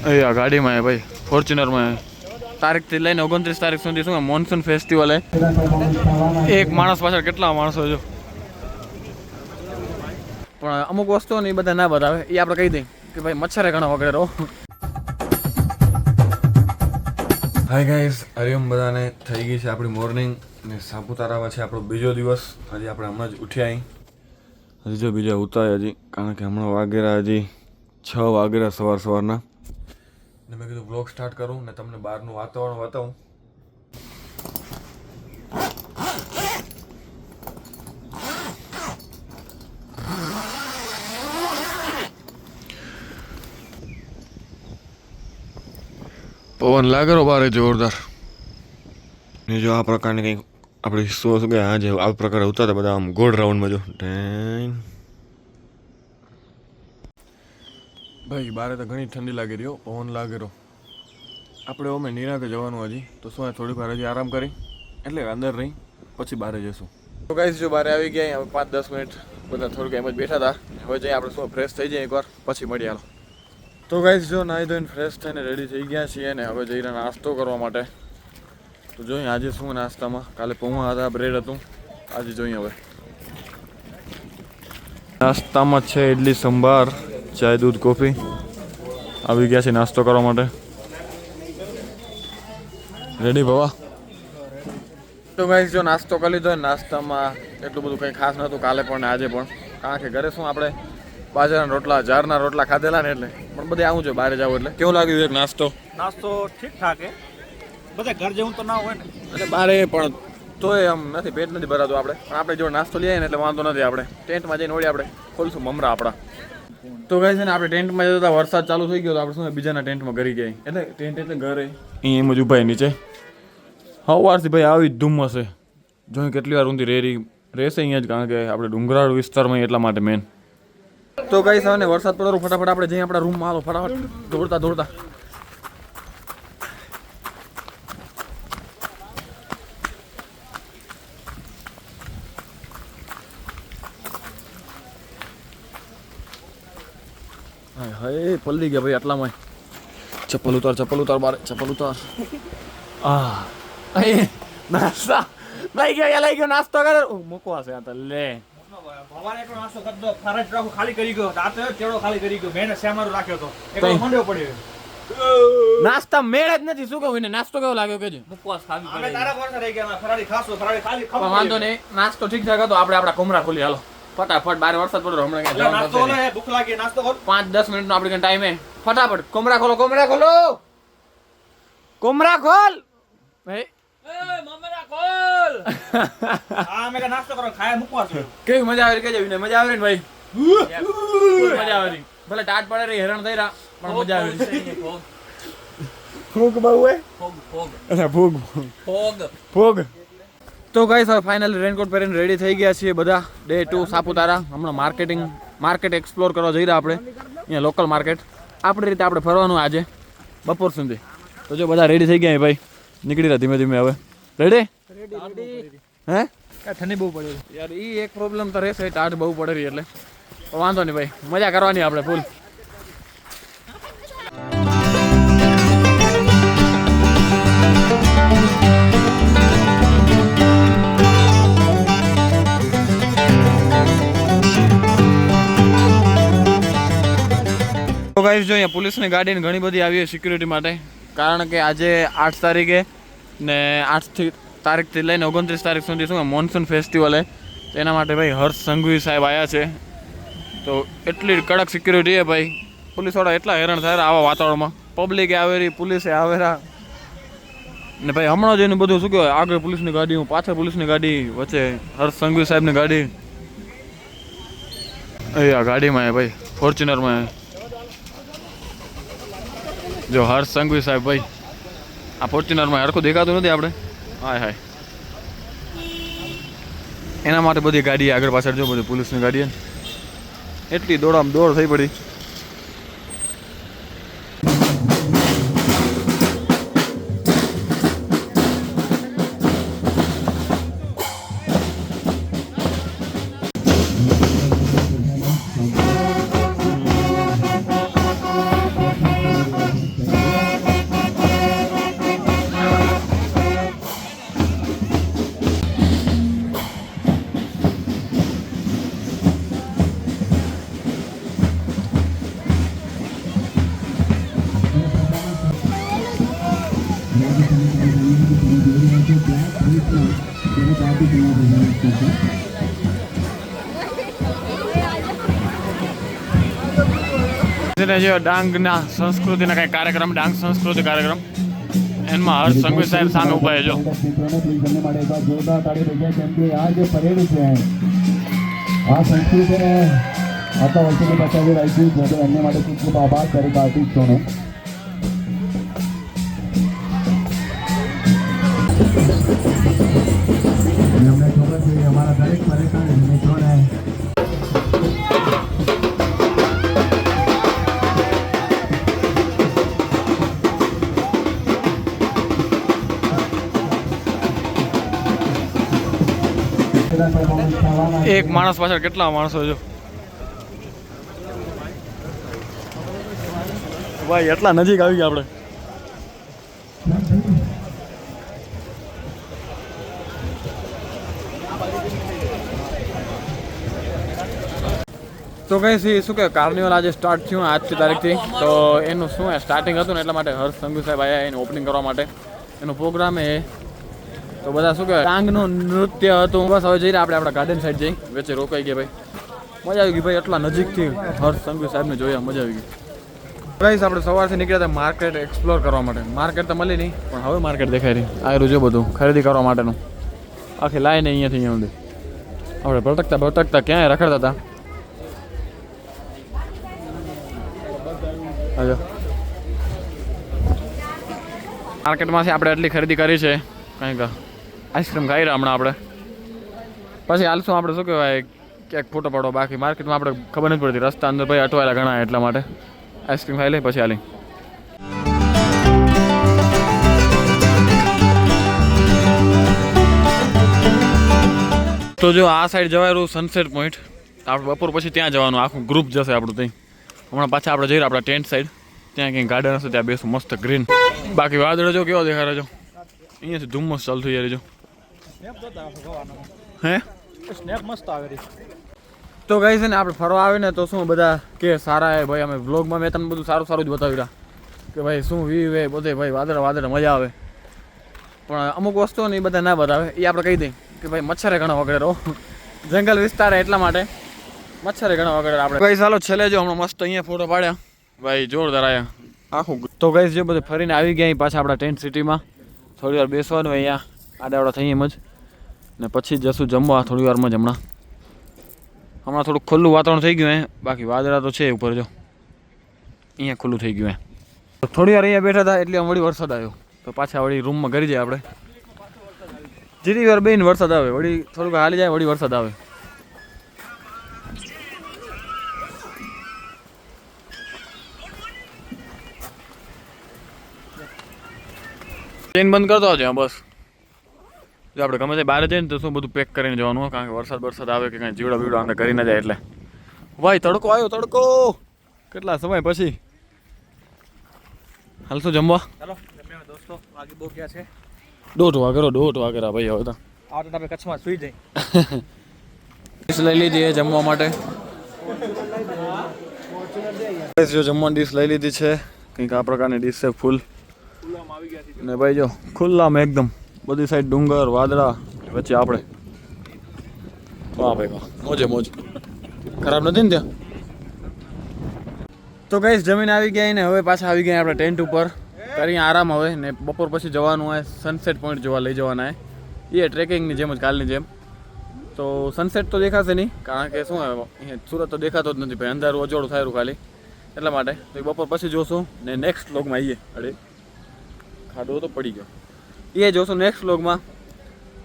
અહીંયા ગાડીમાં ભાઈ ફોર્ચ્યુનરમાં તારીખથી લઈને 29 તારીખ સુધી શું મોન્સૂન ફેસ્ટિવલ હે. એક માણસ પાછળ કેટલા માણસો જો, પણ અમુક વસ્તુઓ ને એ બધા ના બતાવે, એ આપણે કહી દઈએ કે ભાઈ મચ્છરે ઘણા વગેરે રહો. હાય ગાઈઝ, હરિઓમ બધાને. થઈ ગઈ છે આપણી મોર્નિંગ ને સાપુતારામાં છે આપણો બીજો દિવસ. હજી આપણે હમણાં જ ઉઠ્યા અહીં, હજી જો બીજા ઉતાય હજી, કારણ કે હમણાં વાગેરા હજી 6 વાગેરા સવારના. ને મેં કીધું બ્લોગ સ્ટાર્ટ કરું ને તમને બહારનું વાતાવરણ બતાવું. પવન લાગેલો બારે જોરદાર. ને જો આ પ્રકારની કંઈક આપણે શું કે આ જે આ પ્રકારે ઉતારતા બધા આમ ગોળ રાઉન્ડમાં જો ભાઈ. બારે તો ઘણી ઠંડી લાગી રહ્યો, પવન લાગેલો. આપણે અમે નિરાંતે જવાનું હજી, તો શું થોડીક વાર હજી આરામ કરી એટલે અંદર રહી પછી બહાર જઈશું. તો ગાઈસ જો બહાર આવી ગયા, હવે 5-10 મિનિટ બધા થોડુંક એમ જ બેઠા હતા. હવે જઈએ આપણે શું ફ્રેશ થઈ જાય એકવાર પછી મળીએ. હાલો તો ગાઈસ જો નાહી ધોઈને ફ્રેશ થઈને રેડી થઈ ગયા છીએ ને હવે જઈને નાસ્તો કરવા માટે. તો જોઈએ આજે શું નાસ્તામાં, કાલે પૌવા હતા, બ્રેડ હતું, આજે જોઈએ હવે નાસ્તામાં છે ઇડલી સંભાર, ચાય દૂધ કોફી. આવી ગયા છે નાસ્તો કરવા માટે. રેડી ભવા? તો ગાઈસ જો નાસ્તો કરી લીધો. નાસ્તામાં એટલું બધું કંઈ ખાસ નહોતું કાલે પણ ને આજે પણ, કારણ કે ઘરે શું આપણે બાજરાના રોટલા, જારના રોટલા ખાધેલા ને એટલે. પણ બધે આવું છે બહાર જાવ એટલે. કેવું લાગ્યું એક નાસ્તો? નાસ્તો ઠીક ઠાક હે, બધા ઘર જેવું તો ના હોય ને એટલે બારે પણ તોય આમ નથી, પેટ નથી ભરાતું આપણે. પણ આપણે જો નાસ્તો લઈએ ને એટલે વાંધો નથી. આપણે ટેન્ટમાં જઈને વળી આપણે ખોલશું મમરા આપણા. તો કહે છે ને આપણે ટેન્ટમાં જતા વરસાદ ચાલુ થઈ ગયો તો આપણે શું બીજાના ટેન્ટમાં ઘરી ગયા. એટલે ટેન્ટ એટલે ઘરે અહીં એમ જ ઉભા નીચે. સવારથી ભાઈ આવી જ ધુમ્મસ છે. જો કેટલી વાર ઊંધી રહેશે અહીંયા જ, કારણ કે આપણે ડુંગરાળ વિસ્તારમાં એટલા માટે મેન. તો કઈ સાને વરસાદ પડો ફટાફટ આપણે જઈએ આપણા રૂમમાં. હાલો ફટાફટ દોડતા દોડતા. હાય પલ્લી ગયા ભાઈ આટલામાં. ચપ્પલ ઉતાર બારે, ચપ્પલ ઉતાર. નાસ્તા લઈ ગયો નાસ્તો કરે મૂકવા છે આ તો. લે ભવાને એટલો નાસ્તો કરી દો, ફરજ રાખો ખાલી કરી ગયો. રાતે તેડો ખાલી કરી ગયો, મેને શ્યામારું રાખ્યો તો એકલો મંડ્યો પડ્યો. નાસ્તા મેળ જ નથી. શું કહું ને, નાસ્તો કેવો લાગ્યો કેજો? મુકવાસ ખાવી પડે. અમે તારા પર રહી ગયા, ફરાળી ખાસો, ફરાળી ખાલી ખાવ. વાંધો નહીં, નાસ્તો ઠીક-ઠાક હતો. આપણે આપણા કમરા ખોલી હાલો ફટાફટ. બારે વરસાદ પડ્યો હમણાં ક્યાં જવાનું નાસ્તો લે, ભૂખ લાગી નાસ્તો કર. 5-10 મિનિટનો આપણે ટાઈમ હે. ફટાફટ કમરા ખોલો, કમરા ખોલો, કમરા ખોલ ભાઈ. મમરા ખોલ. આ મે નાસ્તો કરો, ખાય મુકવાસ. કેવી મજા આવી કેજો ને? મજા આવી ને ભાઈ? મજા આવી. ભલે ટાટ પડે રહી, હેરાન થઈ રહ્યા, પણ મજા આવી. ફૂગ બહુ હે. ફોગ અચ્છા ફૂગ. તો ગાઈસ હવે ફાઇનલી રેનકોટ પહેરીને રેડી થઈ ગયા છીએ બધા. ડે 2 સાપુતારા. હમણાં માર્કેટ એક્સપ્લોર કરવા જઈ રહ્યા આપણે. અહીંયા લોકલ માર્કેટ આપણી રીતે આપણે ફરવાનું આજે બપોર સુધી. તો જો બધા રેડી થઈ ગયા ભાઈ, નીકળી રહ્યા ધીમે ધીમે. હવે રેડી હે? ઠંડી બહુ પડે યાર. એ એક પ્રોબ્લેમ તો રહેશે, ટાઢ બહુ પડે રહી એટલે વાંધો નહીં ભાઈ, મજા કરવાની આપણે ફૂલ. તો ગાઈસ જો અહીંયા પોલીસની ગાડીને ઘણી બધી આવી છે સિક્યુરિટી માટે, કારણ કે આજે 8 તારીખે ને 8 તારીખથી લઈને 29 તારીખ સુધી શું મોન્સૂન ફેસ્ટિવલ છે. એના માટે ભાઈ હર્ષ સંઘવી સાહેબ આવ્યા છે. તો એટલી કડક સિક્યુરિટી છે ભાઈ. પોલીસવાળા એટલા હેરાન થાય આવા વાતાવરણમાં. પબ્લિકે આવેરી, પોલીસે આવેરા ને ભાઈ. હમણાં જ એનું બધું શું કહેવાય, આગળ પોલીસની ગાડી, પાછળ પોલીસની ગાડી, વચ્ચે હર્ષ સંઘવી સાહેબની ગાડી. અહીંયા ગાડીમાં ભાઈ ફોર્ચ્યુનરમાં જો હર્ષ સંઘવી સાહેબ ભાઈ. આ ફોર્ચ્યુનરમાં હરખું દેખાતું નથી આપણે. હાય એના માટે બધી ગાડી આગળ પાછળ જો બધી પોલીસની ગાડી એટલી દોડામ દોડ થઈ પડી. જે ડાંગના સંસ્કૃતિના કંઈ કાર્યક્રમ, ડાંગ સંસ્કૃતિ કાર્યક્રમ, એમાં હર્ષ સંઘવી સાહેબ સામે ઉભા છે. જો જોરદાર તાળી થઈ કેમ કે આ જે પરેડ છે આ સંસ્કૃતિને આટલા વર્ષોથી બચાવી રાખ્યું છે તો એમને માટે ખૂબ ખૂબ આભાર દરેક આર્ટિસ્ટોનો. અમને ખબર છે અમારા દરેક પરેશાન મિત્રોને એક માણસ પાછળ કેટલા માણસો જો ભાઈ, એટલા નજીક આવી ગયા આપણે. તો કઈ શું કે કાર્નિવલ આજે સ્ટાર્ટ થયું આજથી તારીખથી, તો એનું શું સ્ટાર્ટિંગ હતું ને એટલા માટે હર્ષ સંઘવી સાહેબ આવ્યા એનું ઓપનિંગ કરવા માટે. એનો પ્રોગ્રામ એ તો બધા શું કહેવાય ડાંગનું નૃત્ય હતું. બસ હવે જઈને આપણે આપણા ગાર્ડન સાઈડ જઈ, વચ્ચે રોકાઈ ગયા ભાઈ. મજા આવી ગઈ ભાઈ, એટલા નજીકથી હર્ષ સંઘવી સાહેબને જોયા, મજા આવી ગઈ. ગાઈસ આપણે સવારથી નીકળ્યા હતા માર્કેટ એક્સપ્લોર કરવા માટે. માર્કેટ તો મળી નહીં, પણ હવે માર્કેટ દેખાય રહી. આવ્યું જો બધું ખરીદી કરવા માટેનું, આખી લાઈન અહીંયાથી અહીંયા સુધી. આપણે ભટકતા ક્યાંય રખડતા હતા. હજો માર્કેટમાંથી આપણે એટલી ખરીદી કરી છે. કંઈક આઈસ્ક્રીમ ખાઈ રહ્યા હમણાં આપણે. પછી હાલશું આપણે શું કહેવાય ક્યાંક ફોટો પાડો. બાકી માર્કેટમાં આપણે ખબર નથી પડતી, રસ્તા અંદર ભાઈ અટવાયેલા ઘણા, એટલા માટે આઈસ્ક્રીમ ખાઈ લઈ પછી હાલી. તો જો આ સાઈડ જવાયું સનસેટ પોઈન્ટ, આપણે બપોર પછી ત્યાં જવાનું, આખું ગ્રુપ જશે આપણું ત્યાં. હમણાં પાછા આપણે જઈએ આપણા ટેન્ટ સાઈડ, ત્યાં કંઈક ગાર્ડન હશે ત્યાં બેસું મસ્ત ગ્રીન. બાકી વાદળ જો કેવો દેખાડે જો, અહીંયાથી ધુમ્મસ ચાલુ થઈ જાય જો. હે સ્નેપ મસ્ત આવે. તો ગઈ છે ને આપણે ફરવા આવે ને તો શું બધા કે સારા હે ભાઈ, અમે વ્લોગમાં મેં તમને બધું સારું સારું જ બતાવી રહ્યા કે ભાઈ શું વ્યૂ હે બધે ભાઈ, વાદળ મજા આવે. પણ અમુક વસ્તુઓ ને એ બધા ના બતાવે, એ આપણે કહી દઈએ કે ભાઈ મચ્છરે ઘણા વગેરે રહો, જંગલ વિસ્તાર એટલા માટે મચ્છરે ઘણા વગેરે. આપણે ભાઈ ચાલો છેલ્લે જો હમણાં મસ્ત અહીંયા ફોટો પાડ્યા ભાઈ, જોરદાર આવ્યા આખું. તો ગઈ જે બધે ફરીને આવી ગયા પાછા આપણા ટેન્ટ સિટીમાં. થોડી વાર બેસવાનું અહીંયા આડાવડા થઈ એમ જ, ને પછી જશું જમવા થોડી વારમાં જ. હમણાં થોડુંક ખુલ્લું વાતાવરણ થઈ ગયું હે, બાકી વાદળા તો છે ઉપર જો, અહીંયા ખુલ્લું થઈ ગયું હે. થોડી વાર અહીંયા બેઠા હતા એટલે વળી વરસાદ આવ્યો, તો પાછા વળી રૂમમાં કરી જાય આપણે. જેટલી વાર બેન વરસાદ આવે વળી થોડુંક હાલી જાય, વળી વરસાદ આવે. ચેન બંધ કરતો આવજો બસ. જો આપણે ગમે તે બહાર જઈએ ને તો શું બધું પેક કરીને જવાનું હોય, કારણ કે વરસાદ આવે કે કાંઈ જીવડા બીવડા આપણે કરી ના જાય. એટલે ભાઈ તડકો આવ્યો, તડકો કેટલા સમય પછી. હાલ શું જમવા? ચાલો દોસ્તો, આગે બહુ ગયા છે. 1:30 વાગે ભાઈ. હવે તો આપણે કચ્છમાં સુઈ જઈ ડીશ લઈ લીધી જમવા માટે. જો જમવાની ડીશ લઈ લીધી છે, કંઈક આ પ્રકારની ડીશ છે ફૂલ. ને ભાઈ જો ખુલ્લામાં એકદમ બધી સાઈડ ડુંગર વાદળા, વચ્ચે આપણે. વાહ ભાઈ વાહ, મોજે મોજ. ખરાબ નથી ને ત્યાં? તો ગાઈસ જમીન આવી ગયા ને હવે પાછા આવી ગયા આપણે ટેન્ટ ઉપર કરી આરામ. હવે ને બપોર પછી જવાનું હોય સનસેટ પોઈન્ટ જોવા લઈ જવાના હોય, એ ટ્રેકિંગની જેમ જ કાલની જેમ. તો સનસેટ તો દેખાશે નહીં, કારણ કે શું અહીંયા સુરત તો દેખાતો જ નથી ભાઈ, અંધારું અજોડું થાયરું ખાલી, એટલા માટે. તો બપોર પછી જોશું ને નેક્સ્ટ વ્લોગમાં આવીએ. અરે ખાડો તો પડી ગયો, એ જોશું નેક્સ્ટ વ્લોગમાં.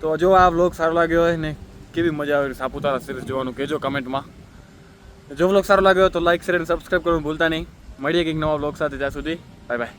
તો જો આ વ્લોગ સારો લાગ્યો હોય ને કેવી મજા આવે સાપુતારા સિરીઝ જોવાનું કહેજો કમેન્ટમાં. જો વ્લોગ સારો લાગ્યો તો લાઈક શેર અને સબસ્ક્રાઈબ કરવાનું ભૂલતા નહીં. મળીએ કંઈક નવા વ્લોગ સાથે, ત્યાં સુધી બાય બાય.